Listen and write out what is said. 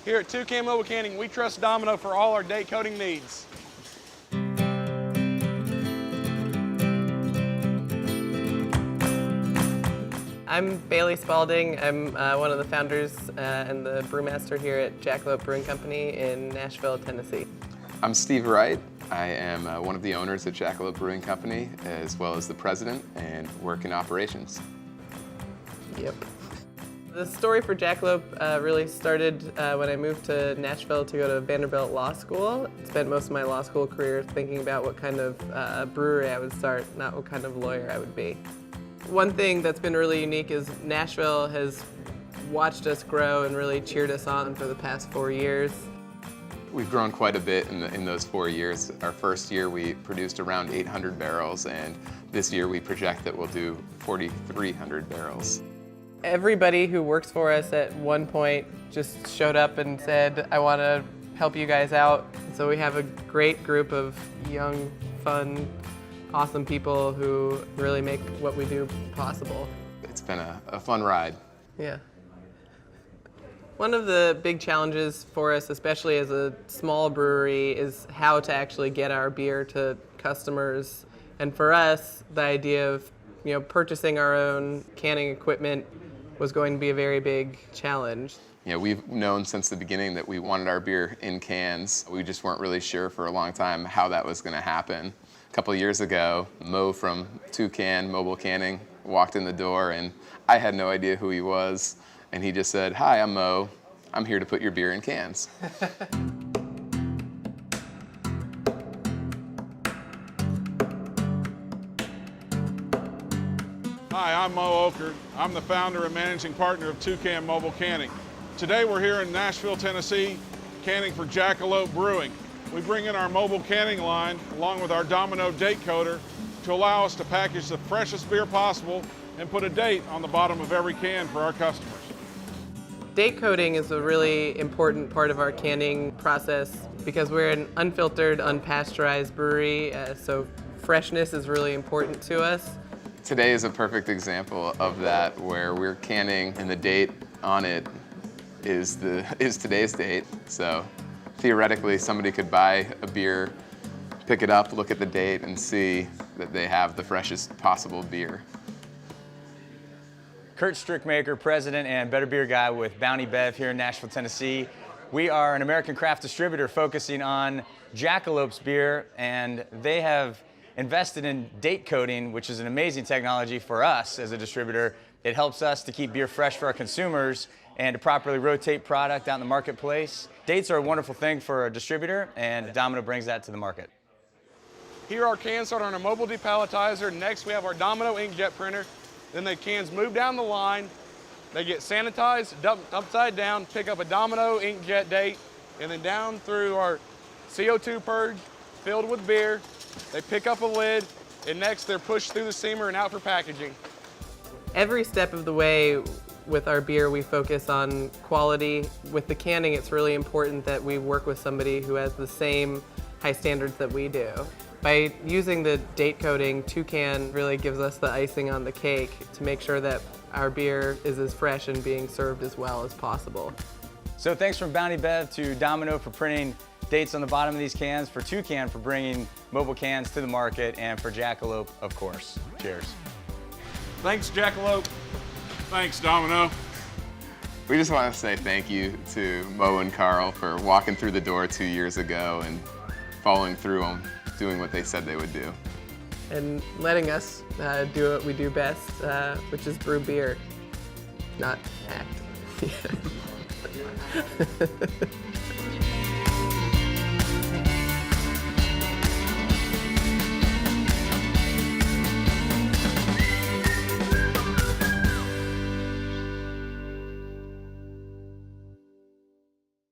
Here at Toucan Mobile Canning, we trust Domino for all our date coating needs. I'm Bailey Spalding. I'm one of the founders and the brewmaster here at Jackalope Brewing Company in Nashville, Tennessee. I'm Steve Wright. I am one of the owners at Jackalope Brewing Company, as well as the president, and work in operations. Yep. The story for Jackalope really started when I moved to Nashville to go to Vanderbilt Law School. Spent most of my law school career thinking about what kind of brewery I would start, not what kind of lawyer I would be. One thing that's been really unique is Nashville has watched us grow and really cheered us on for the past 4 years. We've grown quite a bit in those 4 years. Our first year we produced around 800 barrels, and this year we project that we'll do 4,300 barrels. Everybody who works for us at one point just showed up and said, I want to help you guys out. So we have a great group of young, fun, awesome people who really make what we do possible. It's been a fun ride. Yeah. One of the big challenges for us, especially as a small brewery, is how to actually get our beer to customers. And for us, the idea of purchasing our own canning equipment was going to be a very big challenge. We've known since the beginning that we wanted our beer in cans. We just weren't really sure for a long time how that was going to happen. A couple of years ago, Mo from Toucan Mobile Canning walked in the door, and I had no idea who he was. And he just said, "Hi, I'm Mo. I'm here to put your beer in cans." Hi, I'm Mo Oker. I'm the founder and managing partner of Toucan Mobile Canning. Today we're here in Nashville, Tennessee, canning for Jackalope Brewing. We bring in our mobile canning line along with our Domino date coder to allow us to package the freshest beer possible and put a date on the bottom of every can for our customers. Date coding is a really important part of our canning process because we're an unfiltered, unpasteurized brewery, so freshness is really important to us. Today is a perfect example of that, where we're canning and the date on it is today's date. So theoretically, somebody could buy a beer, pick it up, look at the date, and see that they have the freshest possible beer. Kurt Strickmaker, president and better beer guy with Bounty Bev here in Nashville, Tennessee. We are an American craft distributor focusing on Jackalope's beer, and they have invested in date coding, which is an amazing technology for us as a distributor. It helps us to keep beer fresh for our consumers and to properly rotate product out in the marketplace. Dates are a wonderful thing for a distributor, and Domino brings that to the market. Here our cans start on our mobile depalletizer. Next we have our Domino inkjet printer. Then the cans move down the line. They get sanitized, dumped upside down, pick up a Domino inkjet date, and then down through our CO2 purge, filled with beer. They pick up a lid, and next they're pushed through the steamer and out for packaging. Every step of the way with our beer, we focus on quality. With the canning, it's really important that we work with somebody who has the same high standards that we do. By using the date coding, Toucan really gives us the icing on the cake to make sure that our beer is as fresh and being served as well as possible. So thanks from Bounty Bev to Domino for printing dates on the bottom of these cans, for Toucan for bringing mobile cans to the market, and for Jackalope, of course. Cheers. Thanks, Jackalope. Thanks, Domino. We just want to say thank you to Mo and Carl for walking through the door 2 years ago and following through on doing what they said they would do. And letting us do what we do best, which is brew beer, not act.